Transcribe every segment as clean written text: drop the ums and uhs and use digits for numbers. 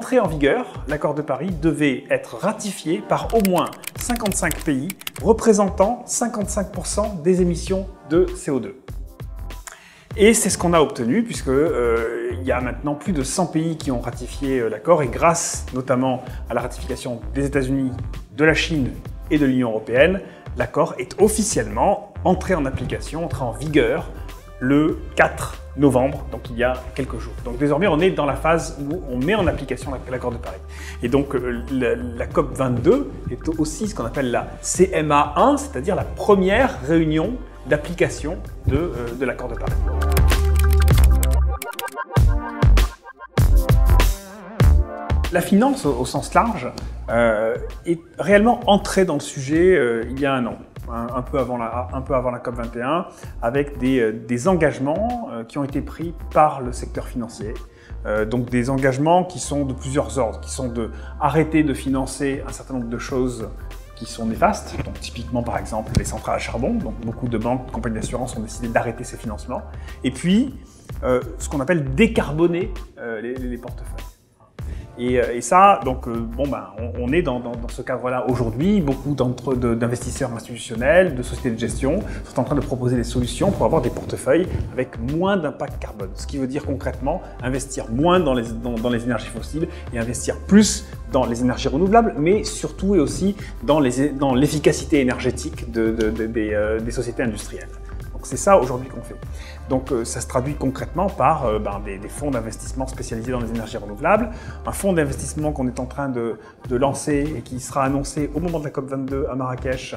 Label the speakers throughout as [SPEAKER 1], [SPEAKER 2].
[SPEAKER 1] entrer en vigueur, l'accord de Paris devait être ratifié par au moins 55 pays représentant 55% des émissions de CO2. Et c'est ce qu'on a obtenu puisque il y a maintenant plus de 100 pays qui ont ratifié l'accord et grâce notamment à la ratification des États-Unis, de la Chine et de l'Union européenne, l'accord est officiellement entré en application, entré en vigueur le 4 novembre, donc il y a quelques jours. Donc désormais, on est dans la phase où on met en application l'accord de Paris. Et donc la COP22 est aussi ce qu'on appelle la CMA1, c'est-à-dire la première réunion d'application de l'accord de Paris. La finance, au sens large, est réellement entrée dans le sujet il y a un an. Un peu avant la COP21, avec des engagements qui ont été pris par le secteur financier. Donc des engagements qui sont de plusieurs ordres, qui sont d'arrêter de financer un certain nombre de choses qui sont néfastes, donc typiquement par exemple les centrales à charbon, donc beaucoup de banques, de compagnies d'assurance ont décidé d'arrêter ces financements, et puis ce qu'on appelle décarboner les portefeuilles. Et ça, donc, on est dans ce cadre-là aujourd'hui. Beaucoup d'investisseurs institutionnels, de sociétés de gestion sont en train de proposer des solutions pour avoir des portefeuilles avec moins d'impact carbone. Ce qui veut dire concrètement investir moins dans les énergies fossiles et investir plus dans les énergies renouvelables, mais surtout et aussi dans l'efficacité énergétique des sociétés industrielles. Donc c'est ça aujourd'hui qu'on fait. Donc ça se traduit concrètement par des fonds d'investissement spécialisés dans les énergies renouvelables, un fonds d'investissement qu'on est en train de lancer et qui sera annoncé au moment de la COP22 à Marrakech,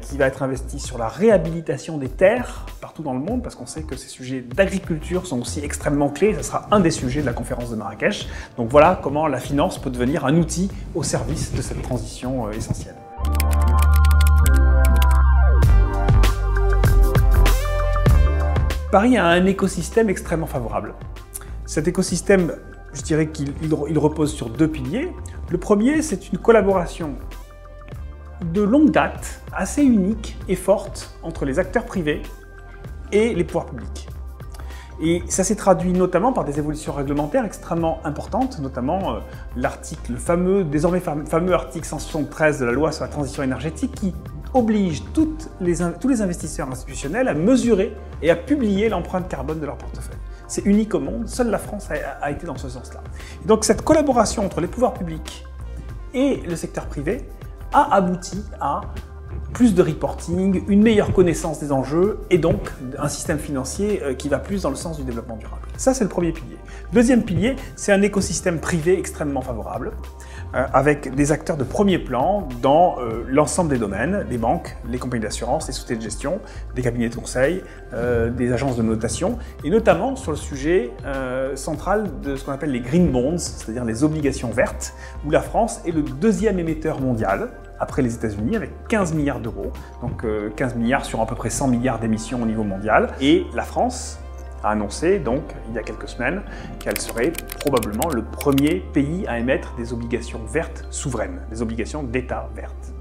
[SPEAKER 1] qui va être investi sur la réhabilitation des terres partout dans le monde, parce qu'on sait que ces sujets d'agriculture sont aussi extrêmement clés, ça sera un des sujets de la conférence de Marrakech. Donc voilà comment la finance peut devenir un outil au service de cette transition essentielle. Paris a un écosystème extrêmement favorable. Cet écosystème, je dirais qu'il repose sur deux piliers. Le premier, c'est une collaboration de longue date, assez unique et forte entre les acteurs privés et les pouvoirs publics. Et ça s'est traduit notamment par des évolutions réglementaires extrêmement importantes, notamment le désormais fameux article 173 de la loi sur la transition énergétique qui oblige tous les investisseurs institutionnels à mesurer et à publier l'empreinte carbone de leur portefeuille. C'est unique au monde, seule la France a été dans ce sens-là. Et donc cette collaboration entre les pouvoirs publics et le secteur privé a abouti à plus de reporting, une meilleure connaissance des enjeux et donc un système financier qui va plus dans le sens du développement durable. Ça, c'est le premier pilier. Deuxième pilier, c'est un écosystème privé extrêmement favorable avec des acteurs de premier plan dans l'ensemble des domaines, les banques, les compagnies d'assurance, les sociétés de gestion, des cabinets de conseil, des agences de notation et notamment sur le sujet central de ce qu'on appelle les green bonds, c'est-à-dire les obligations vertes, où la France est le deuxième émetteur mondial après les États-Unis avec 15 milliards d'euros, donc 15 milliards sur à peu près 100 milliards d'émissions au niveau mondial. Et la France a annoncé donc il y a quelques semaines qu'elle serait probablement le premier pays à émettre des obligations vertes souveraines, des obligations d'État vertes.